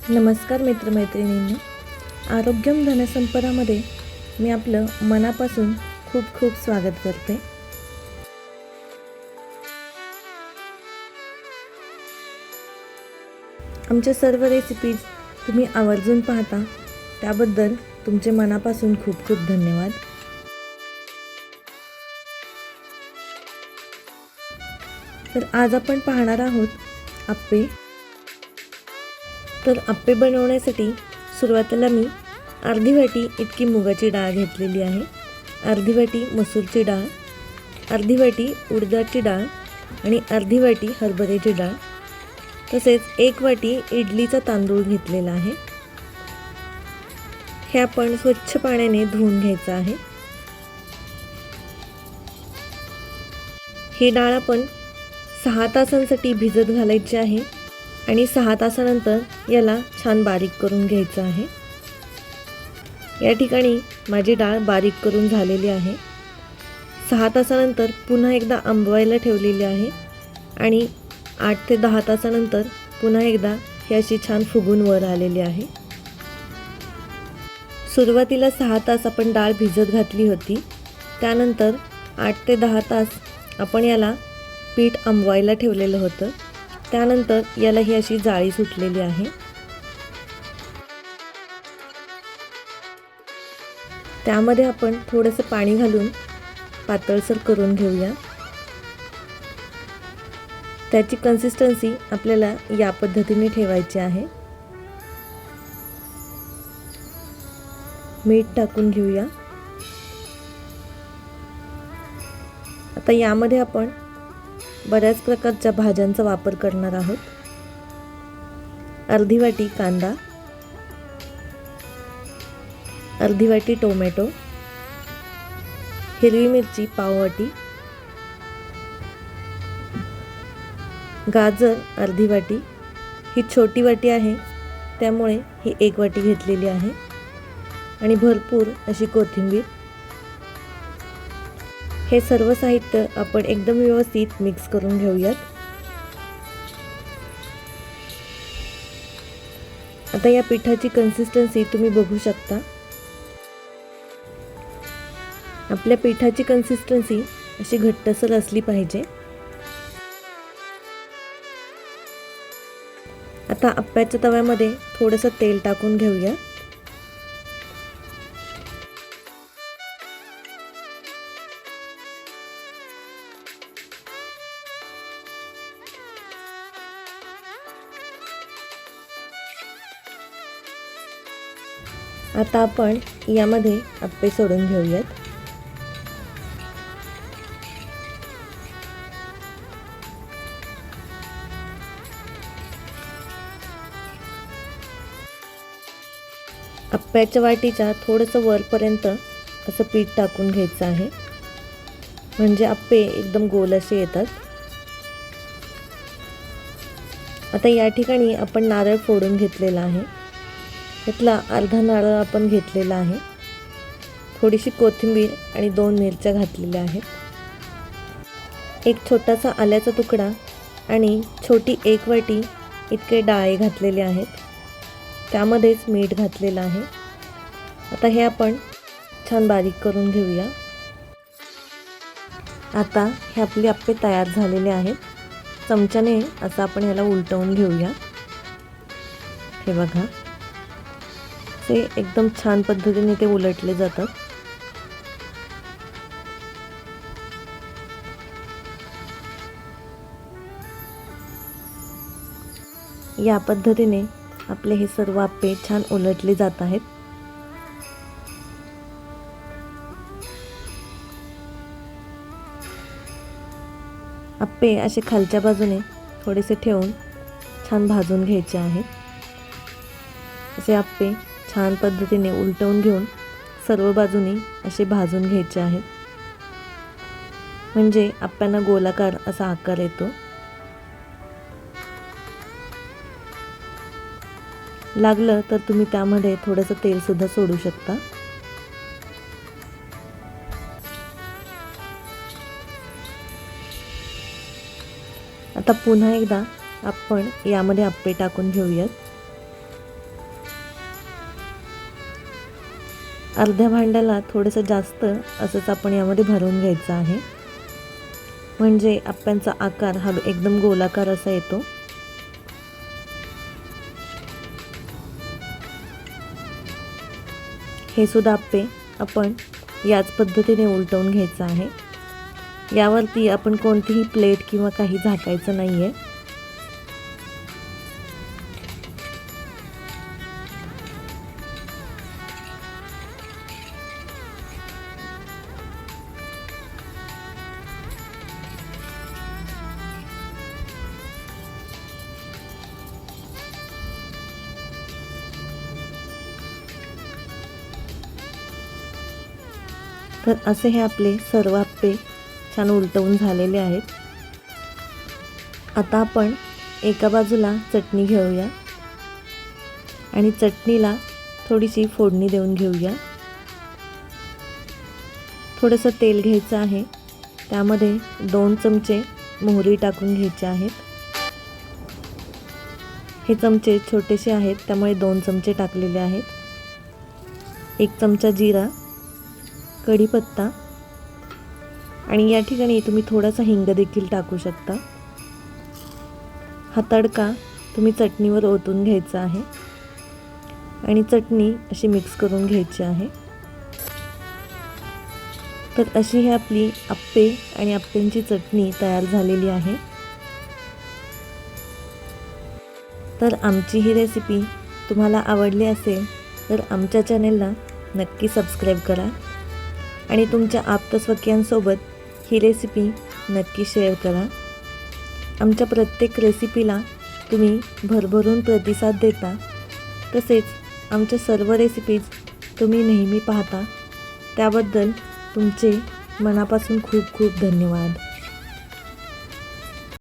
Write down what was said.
नमस्कार मित्रमैत्रिणींनो, आरोग्यम धनसंपदामध्ये मी आपलं मनापासून खूप खूप स्वागत करते. आमच्या सर्व रेसिपीज तुम्ही आवर्जून पाहता त्याबद्दल तुमचे मनापासून खूप खूप धन्यवाद. तर आज आपण पाहणार आहोत आप्पे. तर आप्पे बनवण्यासाठी सुरुवातीला मी अर्धी वाटी इतकी मुगाची डाळ घेतलेली आहे, अर्धी वाटी मसूरची डाळ, अर्धी वाटी उडदाची डाळ आणि अर्धी वाटी हरभऱ्याची डाळ, तसेच एक वाटी इडलीचा तांदूळ घेतलेला आहे. हे आपण स्वच्छ पाण्याने धुवून घ्यायचं आहे. ही डाळ आपण 6 तासांसाठी भिजत घालायची आहे आणि 6 तासानंतर याला छान बारीक करून घ्यायचं आहे. या ठिकाणी माझी डाळ बारीक करून झालेली आहे. 6 तासानंतर पुन्हा एकदा आंबवायला ठेवलेली आहे आणि 8 ते 10 तासानंतर पुन्हा एकदा ही अशी छान फुगून वर आलेली आहे. सुरुवातीला 6 तास आपण डाळ भिजत घातली होती, त्यानंतर 8 ते 10 तास आपण याला पीठ आंबवायला ठेवलेलं होतं. त्यानंतर याला ही अशी जाळी सुटलेली आहे. त्यामध्ये आपण थोडंसं पाणी घालून पातळसर करून घेऊया. त्याची कन्सिस्टन्सी आपल्याला या पद्धतीने ठेवायची आहे. मीठ टाकून घेऊया. आता यामध्ये आपण बऱ्याच प्रकारच्या भाज्यांचा वापर करणार आहोत. अर्धी वाटी कांदा, अर्धी वाटी टोमॅटो, हिरवी मिरची पाव वाटी, गाजर अर्धी वाटी, ही छोटी वाटी आहे त्यामुळे ही 1 वाटी घेतलेली आहे, आणि भरपूर अशी कोथिंबीर. हे सर्व साहित्य आपण एकदम व्यवस्थित मिक्स करून घेऊयात. आता या पिठाची कन्सिस्टन्सी तुम्ही बघू शकता. आपल्या पिठाची कन्सिस्टन्सी अशी घट्टसर असली पाहिजे. आता आप्याच्या तव्यामध्ये थोडंसं तेल टाकून घेऊया. आता आपण यामध्ये आप्पे सोडून घेऊयात. आप्याच्या वाटीच्या थोडंसं वरपर्यंत असं पीठ टाकून घ्यायचं आहे, म्हणजे आप्पे एकदम गोल असे येतात. आता या ठिकाणी आपण नारळ फोडून घेतलेला आहे. त्यातला अर्धा नारळ आपण घेतलेला आहे. थोडीशी कोथिंबीर आणि 2 मिरच्या घातलेल्या आहेत. एक छोटासा आल्याचा तुकडा आणि छोटी 1 वाटी इतके डाळे घातलेले आहेत. त्यामध्येच मीठ घातलेलं आहे. आता हे आपण छान बारीक करून घेऊया. आता हे आपले आप्पे तयार झालेले आहेत. चमच्याने असं आपण ह्याला उलटवून घेऊया. हे बघा, ते एकदम छान पद्धतीने ते उलटले जातात. या पद्धतीने आपले हे सर्व आप्पे छान उलटले जात आहेत. आप्पे असे खालच्या बाजूने थोडेसे ठेवून छान भाजून घ्यायचे आहेत. असे आप्पे छान पद्धतीने उलटवून घेऊन सर्व बाजूनी असे भाजून घ्यायचे आहेत, म्हणजे आप्यांना गोलाकार असा आकार येतो. लागलं तर तुम्ही त्यामध्ये थोडंसं तेल सुद्धा सोडू शकता. आता पुन्हा एकदा आपण यामध्ये आप्पे टाकून घेऊयात. अर्ध्या भांड्याला थोडंसं जास्त असंच आपण यामध्ये भरून घ्यायचं आहे, म्हणजे आप्प्यांचा आकार हा एकदम गोलाकार असा येतो। हे सुद्धा आप्पे आपण याच पद्धतीने उलटवून घ्यायचं आहे। यावरती आपण कोणतीही प्लेट किंवा काही झाकायचं नाही आहे। तर असे हे आपले सर्व आप्पे छान उलटवून झालेले आहेत। आता आपण एका बाजूला चटणी घेऊया आणि चटणीला थोडीशी फोडणी देऊन घेऊया। थोडंसं तेल घ्यायचं आहे, त्यामध्ये 2 चमचे मोहरी टाकून घ्यायचे आहेत। हे चमचे छोटेसे आहेत त्यामुळे 2 चमचे टाकलेले आहेत। 1 चमचा जिरा, कढीपत्ता आणि या ठिकाणी तुम्ही थोडासा हिंग देखील टाकू शकता। हा तडका तुम्ही चटणीवर ओतून घ्यायचा आहे आणि चटणी अशी मिक्स करून घ्यायची आहे। तर अशी ही आपली आप्पे आणि आप्प्यांची चटणी तयार झालेली आहे। तर आमची ही रेसिपी तुम्हाला आवडली असेल तर आमच्या चॅनेलला नक्की सबस्क्राईब करा आणि तुमच्या आप्तस्वकीयांसोबत ही रेसिपी नक्की शेअर करा। आमच्या प्रत्येक रेसिपीला तुम्ही भरभरून प्रतिसाद देता, तसेच आमच्या सर्व रेसिपीज तुम्ही नेहमी पाहता, त्याबद्दल तुमचे मनापासून खूप खूप धन्यवाद।